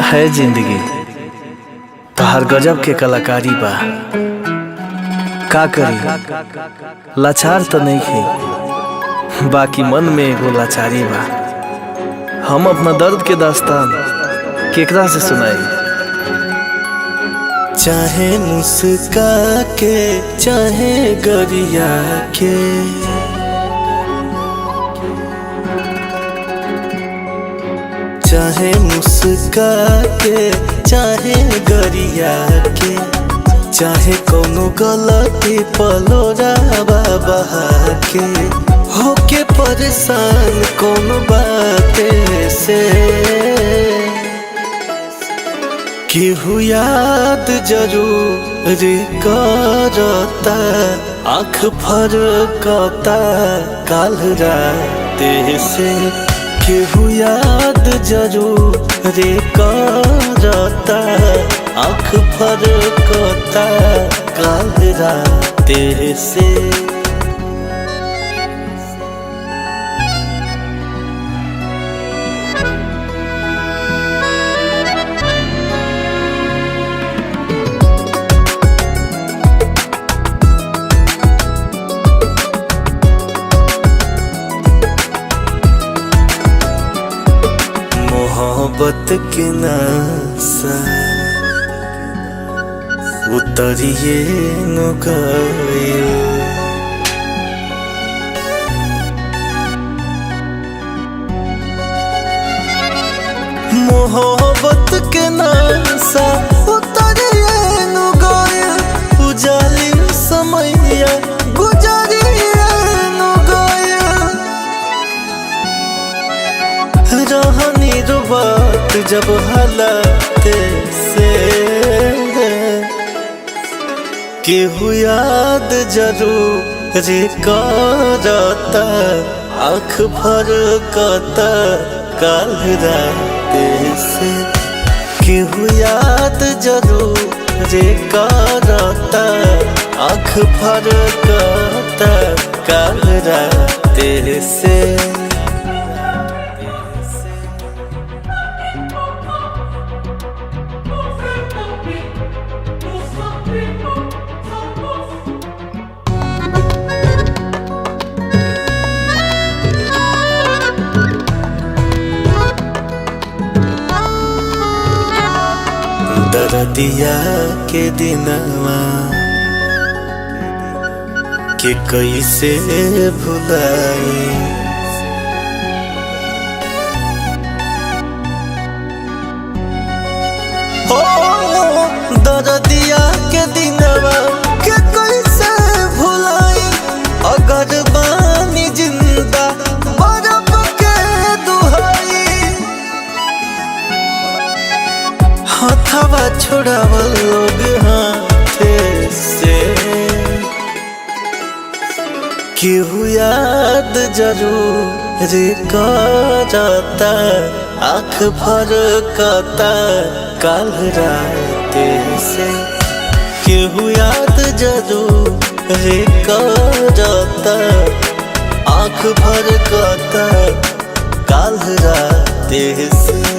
है जिंदगी तोहर गजब के कलाकारी बा। का करी लाचार तो नहीं थी, बाकी मन में एगो लाचारी बा। हम अपना दर्द के दास्तान केकरा से सुनाई। चाहे मुस्का के चाहे गरिया के, चाहे मुस्का के चाहे गरिया के, चाहे कोनो गलती पलोरा बाबा के, होके परेशान कोनो बाते से केहू याद जरूर करता। आँख फरकता काल राते से, केहू याद जरूर करता। आँख फरकता काल राते से। मोहब्बत के नशा उतरिए न गइल, मोहब्बत के नशा उतरिए न गइल। उजालिम समैया गुजरिए न गइल। रहनी रुबात जब हालात से, केहू याद जरूर करता। आँख फरकता काल राते से, केहू याद जरूर करता। आँख फरकता काल राते से। दर्दिया के दिनवा के कैसे भुलाई। हो दर्दिया के दिनवा के कैसे भुलाई। अगर बानी जिंदा बरफ के दुहाई, हथवा छोड़ावल लोग हाथे से, केहू याद जरूर करता। आँख फरकता काल राते से, केहू याद जरूर करता। आँख फरकता काल राते से।